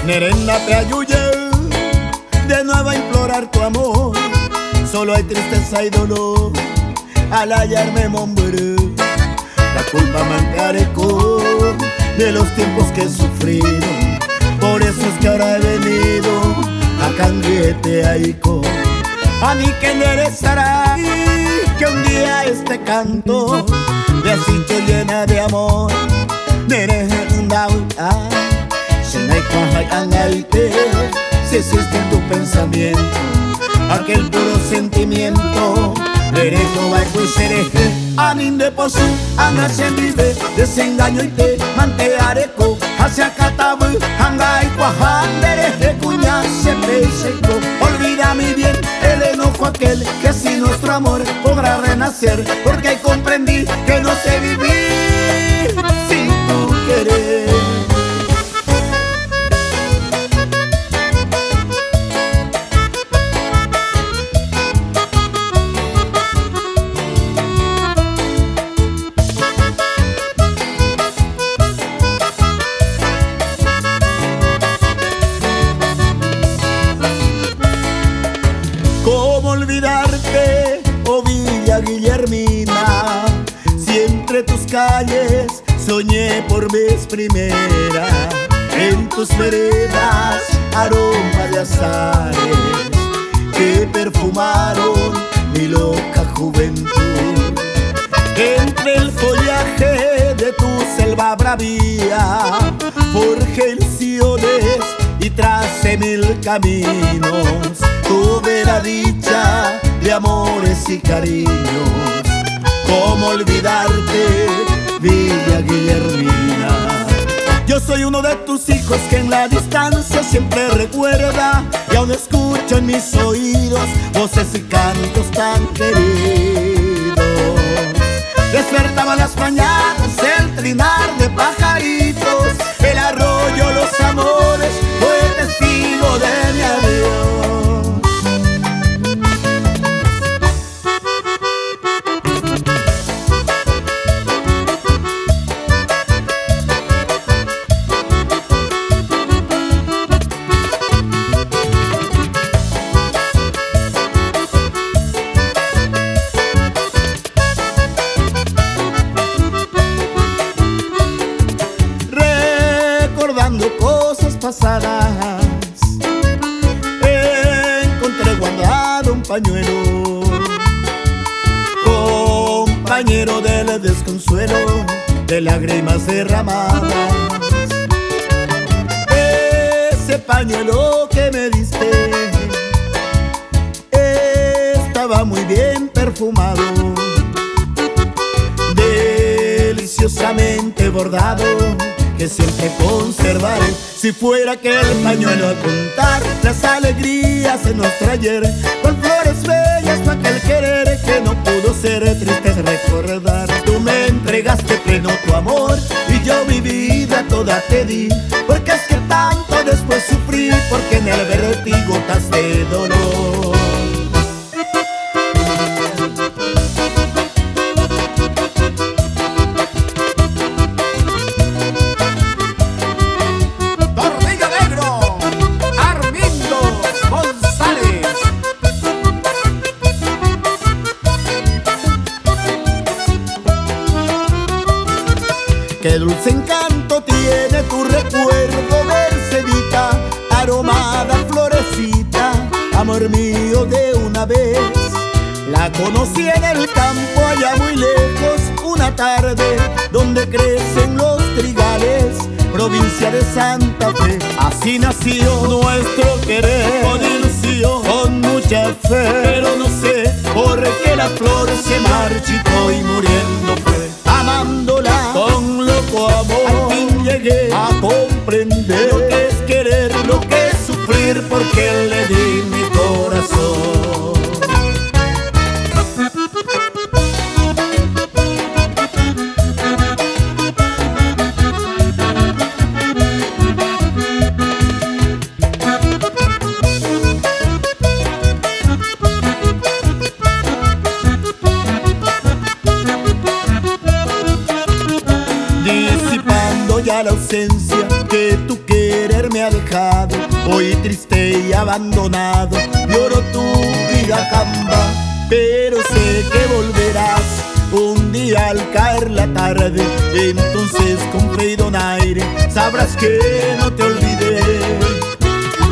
Nerena peayuye, de nuevo a implorar tu amor. Solo hay tristeza y dolor al hallarme mombre. La culpa me encarecó de los tiempos que he sufrido. Por eso es que ahora he venido a Canguete Aico. A mí que enderezará que un día este canto de asito llena de amor. Si existe en tu pensamiento aquel puro sentimiento, derecho va a sereje, anin de posu, anga se vive, desengaño y te manteareco, hacia catabu, anga y cuajan, dereje cuña se peseco. Olvida mi bien el enojo aquel, que si nuestro amor podrá renacer, porque comprendí que no sé vivir sin tu querer. ¿Cómo olvidarte, oh Villa Guillermina? Si entre tus calles soñé por vez primera, en tus veredas aroma de azares que perfumaron mi loca juventud. Entre el follaje de tu selva bravía forjé ilusiones y tracé mil caminos. Tuve la dicha de amores y cariños. ¿Cómo olvidarte, Villa Guillermina? Yo soy uno de tus hijos que en la distancia siempre recuerda, y aún escucho en mis oídos voces y cantos tan queridos. Despertaba las mañanas el trinar de pajaritos, el arroyo, los amores, fue testigo de mi adiós. Cosas pasadas, encontré guardado un pañuelo, compañero del desconsuelo, de lágrimas derramadas. Ese pañuelo que me diste estaba muy bien perfumado, deliciosamente bordado, que siempre conservaré. Si fuera aquel pañuelo a contar las alegrías de nuestro ayer, con flores bellas fue aquel querer que no pudo ser, triste es recordar. Tú me entregaste pleno tu amor y yo mi vida toda te di, porque es que tanto después sufrí, porque en el vértigo de dolor. Qué dulce encanto tiene tu recuerdo, Mercedita, aromada florecita, amor mío de una vez. La conocí en el campo allá muy lejos, una tarde donde crecen los trigales, provincia de Santa Fe. Así nació nuestro querer, con ilusión, con mucha fe, pero no sé por qué la flor se marchitó y muriendo fue. Amándola con loco amor, al fin llegué a comprender lo que es querer, lo que es sufrir, porque le di mi corazón. ya la ausencia que tu querer me ha dejado. Hoy triste y abandonado lloro tu vida camba, pero sé que volverás un día al caer la tarde. Entonces con fe y donaire sabrás que no te olvidé.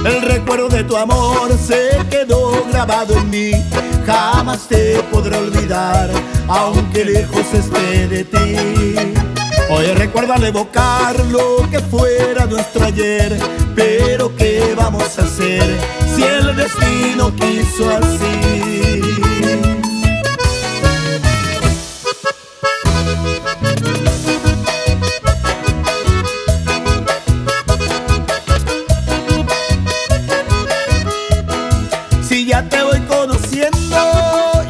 El recuerdo de tu amor se quedó grabado en mí, jamás te podré olvidar, aunque lejos esté de ti. Hoy recuerdo al evocar lo que fuera nuestro ayer, pero ¿qué vamos a hacer si el destino quiso así? Si ya te voy conociendo,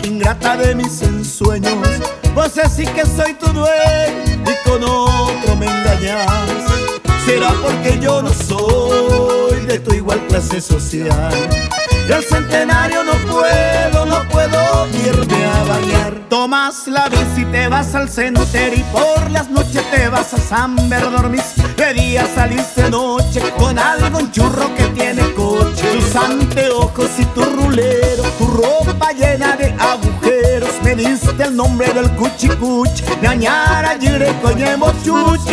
ingrata de mis ensueños, vos sí que soy tu dueño y con otro me engañas. Será porque yo no soy de tu igual clase social. Y al centenario no puedo irme a bañar. Tomas la bici y te vas al cementerio, y por las noches te vas a San Ver, dormís. De día salís de noche con algún churro que tiene coche. Tus anteojos y tu rulero, tu ropa llena de agujeros. Me diste el nombre del cuchicuch, ñañara yire coñemo chuch.